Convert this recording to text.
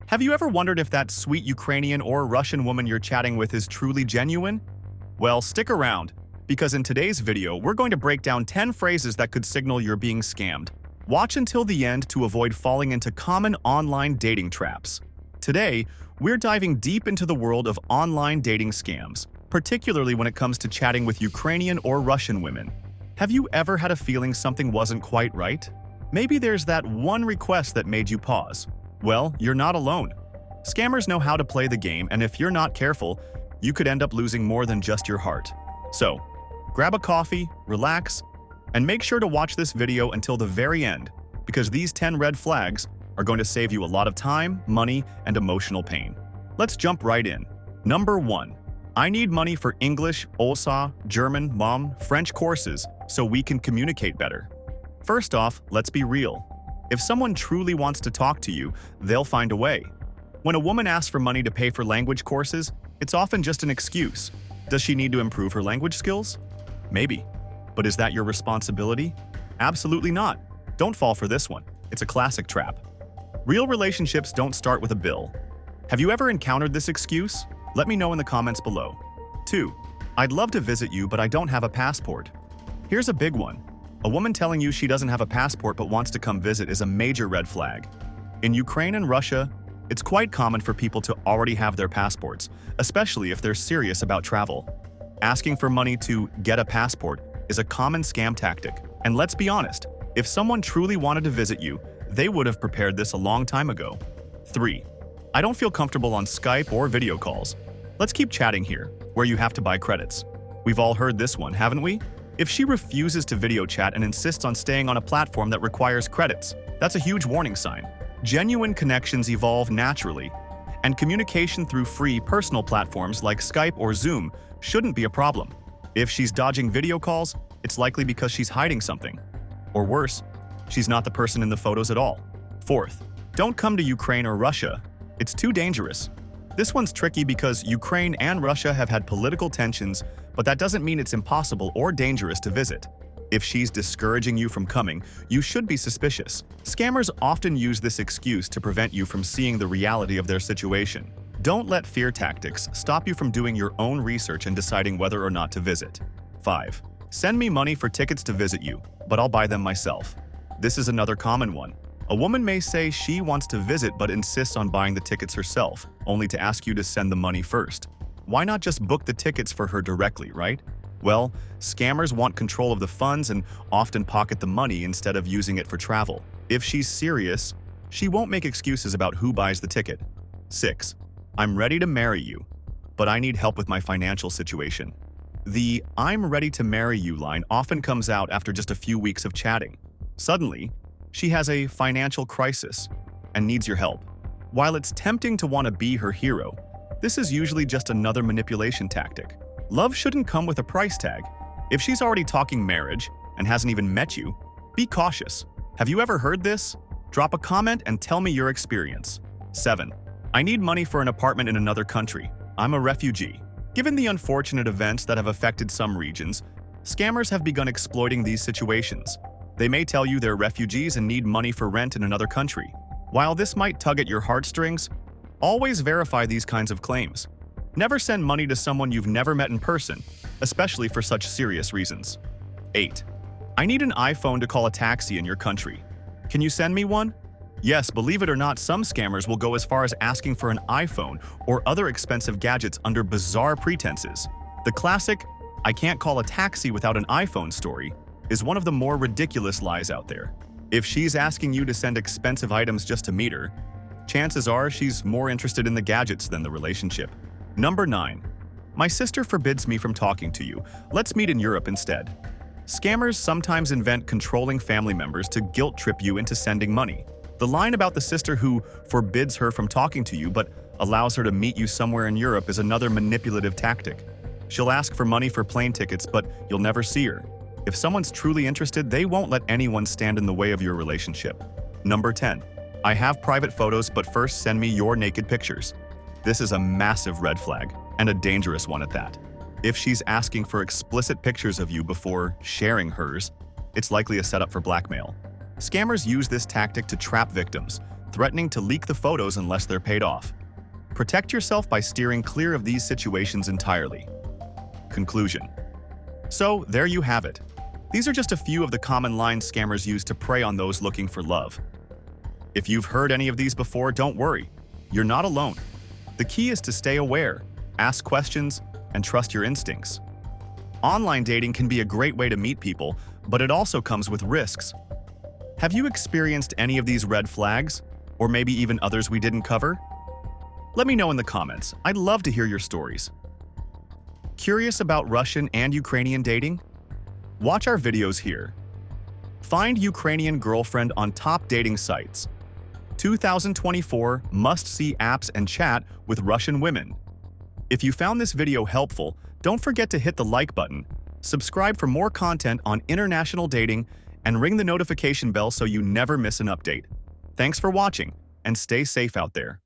Have you ever wondered if that sweet Ukrainian or Russian woman you're chatting with is truly genuine? Well, stick around, because in today's video, we're going to break down 10 phrases that could signal you're being scammed. Watch until the end to avoid falling into common online dating traps. Today, we're diving deep into the world of online dating scams, particularly when it comes to chatting with Ukrainian or Russian women. Have you ever had a feeling something wasn't quite right? Maybe there's that one request that made you pause. Well, you're not alone. Scammers know how to play the game, and if you're not careful, you could end up losing more than just your heart. So, grab a coffee, relax, and make sure to watch this video until the very end, because these 10 red flags are going to save you a lot of time, money, and emotional pain. Let's jump right in. Number 1. I need money for English, OSA, German, Mom, French courses so we can communicate better. First off, let's be real. If someone truly wants to talk to you, they'll find a way. When a woman asks for money to pay for language courses, it's often just an excuse. Does she need to improve her language skills? Maybe. But is that your responsibility? Absolutely not. Don't fall for this one. It's a classic trap. Real relationships don't start with a bill. Have you ever encountered this excuse? Let me know in the comments below. 2. I'd love to visit you, but I don't have a passport. Here's a big one. A woman telling you she doesn't have a passport but wants to come visit is a major red flag. In Ukraine and Russia, it's quite common for people to already have their passports, especially if they're serious about travel. Asking for money to get a passport is a common scam tactic. And let's be honest, if someone truly wanted to visit you, they would have prepared this a long time ago. 3. I don't feel comfortable on Skype or video calls. Let's keep chatting here, where you have to buy credits. We've all heard this one, haven't we? If she refuses to video chat and insists on staying on a platform that requires credits, that's a huge warning sign. Genuine connections evolve naturally, and communication through free personal platforms like Skype or Zoom shouldn't be a problem. If she's dodging video calls, it's likely because she's hiding something. Or worse, she's not the person in the photos at all. 4th, don't come to Ukraine or Russia. It's too dangerous. This one's tricky because Ukraine and Russia have had political tensions, but that doesn't mean it's impossible or dangerous to visit. If she's discouraging you from coming, you should be suspicious. Scammers often use this excuse to prevent you from seeing the reality of their situation. Don't let fear tactics stop you from doing your own research and deciding whether or not to visit. 5. Send me money for tickets to visit you, but I'll buy them myself. This is another common one. A woman may say she wants to visit but insists on buying the tickets herself, only to ask you to send the money first. Why not just book the tickets for her directly, right? Well, scammers want control of the funds and often pocket the money instead of using it for travel. If she's serious, she won't make excuses about who buys the ticket. 6. I'm ready to marry you, but I need help with my financial situation. The "I'm ready to marry you" line often comes out after just a few weeks of chatting. Suddenly, she has a financial crisis and needs your help. While it's tempting to want to be her hero, this is usually just another manipulation tactic. Love shouldn't come with a price tag. If she's already talking marriage and hasn't even met you, be cautious. Have you ever heard this? Drop a comment and tell me your experience. 7. I need money for an apartment in another country. I'm a refugee. Given the unfortunate events that have affected some regions, scammers have begun exploiting these situations. They may tell you they're refugees and need money for rent in another country. While this might tug at your heartstrings, always verify these kinds of claims. Never send money to someone you've never met in person, especially for such serious reasons. 8. I need an iPhone to call a taxi in your country. Can you send me one? Yes, believe it or not, some scammers will go as far as asking for an iPhone or other expensive gadgets under bizarre pretenses. The classic, "I can't call a taxi without an iPhone" story is one of the more ridiculous lies out there. If she's asking you to send expensive items just to meet her, chances are she's more interested in the gadgets than the relationship. Number 9. My sister forbids me from talking to you. Let's meet in Europe instead. Scammers sometimes invent controlling family members to guilt trip you into sending money. The line about the sister who forbids her from talking to you but allows her to meet you somewhere in Europe is another manipulative tactic. She'll ask for money for plane tickets, but you'll never see her. If someone's truly interested, they won't let anyone stand in the way of your relationship. Number 10. I have private photos, but first send me your naked pictures. This is a massive red flag, and a dangerous one at that. If she's asking for explicit pictures of you before sharing hers, it's likely a setup for blackmail. Scammers use this tactic to trap victims, threatening to leak the photos unless they're paid off. Protect yourself by steering clear of these situations entirely. Conclusion. So, there you have it. These are just a few of the common lines scammers use to prey on those looking for love. If you've heard any of these before, don't worry. You're not alone. The key is to stay aware, ask questions, and trust your instincts. Online dating can be a great way to meet people, but it also comes with risks. Have you experienced any of these red flags? Or maybe even others we didn't cover? Let me know in the comments. I'd love to hear your stories. Curious about Russian and Ukrainian dating? Watch our videos here. Find Ukrainian girlfriend on top dating sites. 2024 must-see apps and chat with Russian women. If you found this video helpful, don't forget to hit the like button, subscribe for more content on international dating, and ring the notification bell so you never miss an update. Thanks for watching, and stay safe out there.